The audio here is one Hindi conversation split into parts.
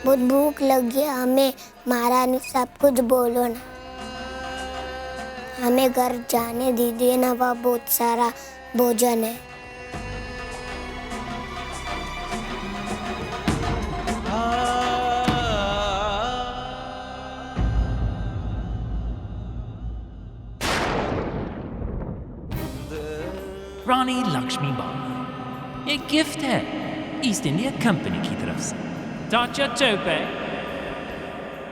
बहुत भूख लगी है हमें, महारानी सब कुछ बोलो ना, हमें घर जाने दीजिए ना, वहाँ बहुत सारा भोजन है। रानी लक्ष्मीबाई, ये गिफ्ट है ईस्ट इंडिया कंपनी की तरफ से। Dr. Tope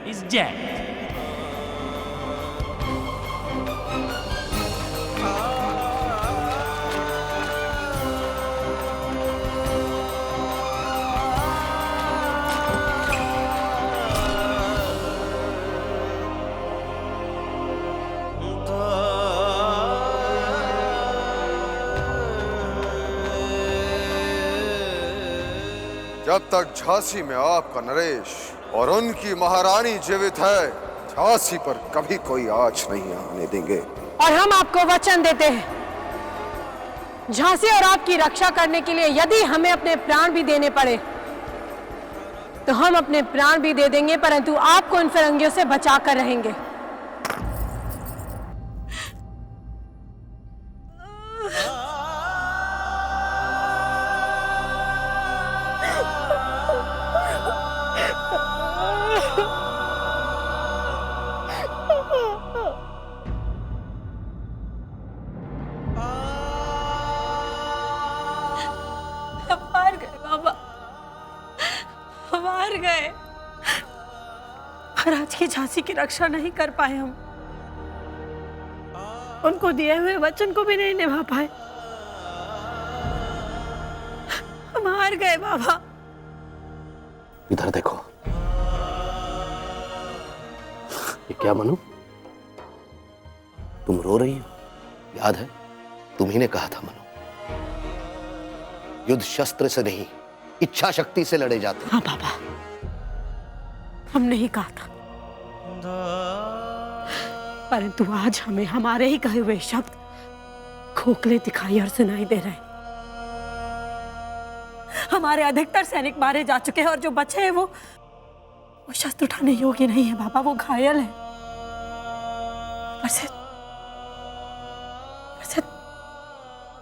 is dead. जब तक झांसी में आपका नरेश और उनकी महारानी जीवित है, झांसी पर कभी कोई आँच नहीं आने देंगे। और हम आपको वचन देते हैं, झांसी और आपकी रक्षा करने के लिए यदि हमें अपने प्राण भी देने पड़े तो हम अपने प्राण भी दे देंगे, परंतु आपको इन फिरंगियों से बचा कर रहेंगे। महाराज की झांसी की रक्षा नहीं कर पाए हम, उनको दिए हुए वचन को भी नहीं निभा पाए, हम हार गए बाबा। इधर देखो, ये क्या मनु, तुम रो रही हो? याद है तुम्ही ने कहा था मनु, युद्ध शस्त्र से नहीं इच्छा शक्ति से लड़े जाते। हाँ बाबा, हमने ही कहा था, परंतु आज हमें हमारे ही कहे हुए शब्द खोखले दिखाई और सुनाई दे रहे हैं। हमारे अधिकतर सैनिक मारे जा चुके हैं और जो बचे हैं वो शस्त्र उठाने योग्य नहीं है बाबा, वो घायल है।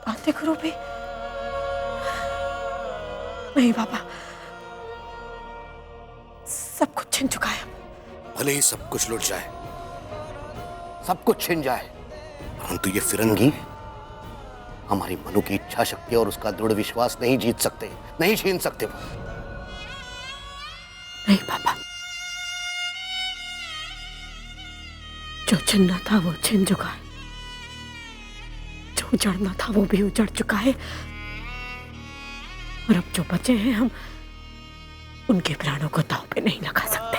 पांडे गुरु भी नहीं बाबा, सब कुछ छिन चुका है। भले ही सब कुछ लुट जाए, सब कुछ छिन जाए, परंतु ये फिरंगी हमारी मनु की इच्छा शक्ति और उसका दृढ़ विश्वास नहीं जीत सकते, नहीं छीन सकते वो। नहीं बाबा, जो छिनना था वो छिन चुका है, जो उजड़ना था वो भी उजड़ चुका है, और अब जो बचे हैं हम उनके प्राणों को दांव पे नहीं लगा सकते,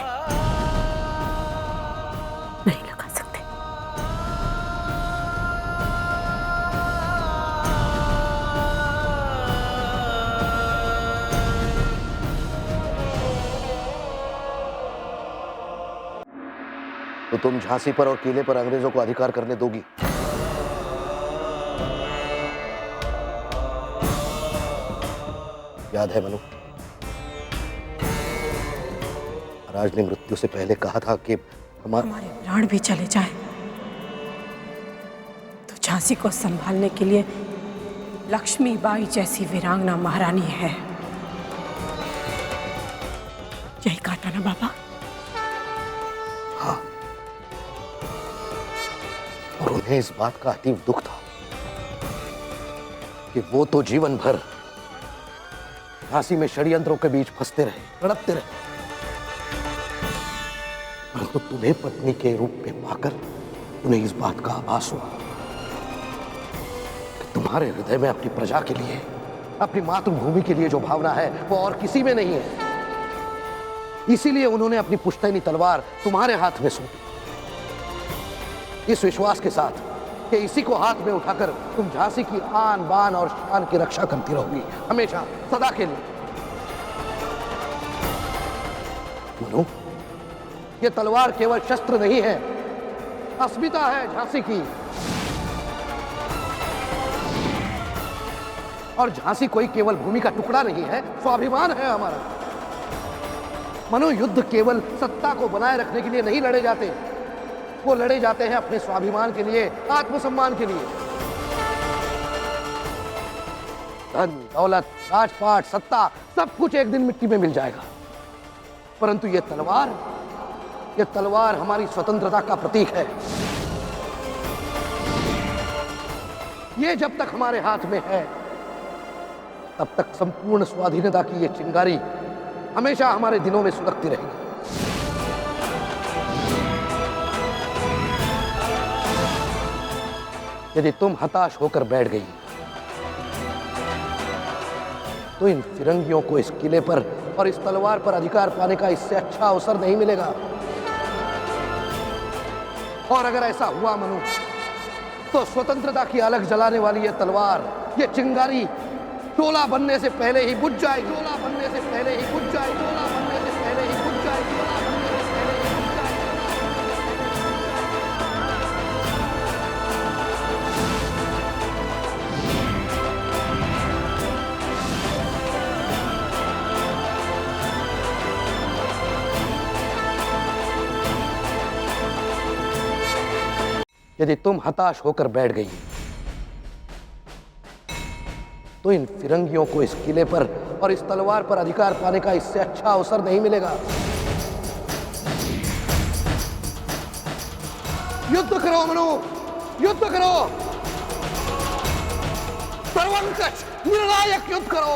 नहीं लगा सकते। तो तुम झांसी पर और किले पर अंग्रेजों को अधिकार करने दोगी? याद है मनु, महाराज ने मृत्यु से पहले कहा था कि हमारे प्राण भी चले जाए तो झांसी को संभालने के लिए लक्ष्मीबाई जैसी वीरांगना महारानी है। यही कहा था ना बाबा? हाँ, और उन्हें इस बात का अतीव दुख था कि वो तो जीवन भर झांसी में षड्यंत्रों के बीच फंसते रहे, तड़पते रहे, परंतु तुम्हें पत्नी के रूप में पाकर उन्हें इस बात का आभास हुआ कि तुम्हारे हृदय में अपनी प्रजा के लिए, अपनी मातृभूमि के लिए जो भावना है वो और किसी में नहीं है। इसीलिए उन्होंने अपनी पुश्तैनी तलवार तुम्हारे हाथ में सौंपी, इस विश्वास के साथ कि इसी को हाथ में उठाकर तुम झांसी की आन बान और शान की रक्षा करती रहोगी, हमेशा, सदा के लिए। मनु, ये तलवार केवल शस्त्र नहीं है, अस्मिता है झांसी की। और झांसी कोई केवल भूमि का टुकड़ा नहीं है, स्वाभिमान है हमारा। मनु, युद्ध केवल सत्ता को बनाए रखने के लिए नहीं लड़े जाते, वो लड़े जाते हैं अपने स्वाभिमान के लिए, आत्मसम्मान के लिए। धन, दौलत, राजपाट, सत्ता, सब कुछ एक दिन मिट्टी में मिल जाएगा, परंतु ये तलवार हमारी स्वतंत्रता का प्रतीक है। ये जब तक हमारे हाथ में है, तब तक संपूर्ण स्वाधीनता की ये चिंगारी हमेशा हमारे दिलों में सुलगती रहेगी। यदि तुम हताश होकर बैठ गई, तो इन फिरंगियों को इस किले पर और इस तलवार पर अधिकार पाने का इससे अच्छा अवसर नहीं मिलेगा। और अगर ऐसा हुआ मनु, तो स्वतंत्रता की अलग जलाने वाली ये तलवार, ये चिंगारी शोला बनने से पहले ही बुझ जाएगी। शोला बनने से पहले ही बुझ जाएगी। शोला बनने से पहले ही बुझ जाएगी। शोला बनने से पहले ही बुझ जाएगी। यदि तुम हताश होकर बैठ गई, तो इन फिरंगियों को इस किले पर और इस तलवार पर अधिकार पाने का इससे अच्छा अवसर नहीं मिलेगा। युद्ध करो मनु, युद्ध करो, सर्वंकष निर्णायक युद्ध करो।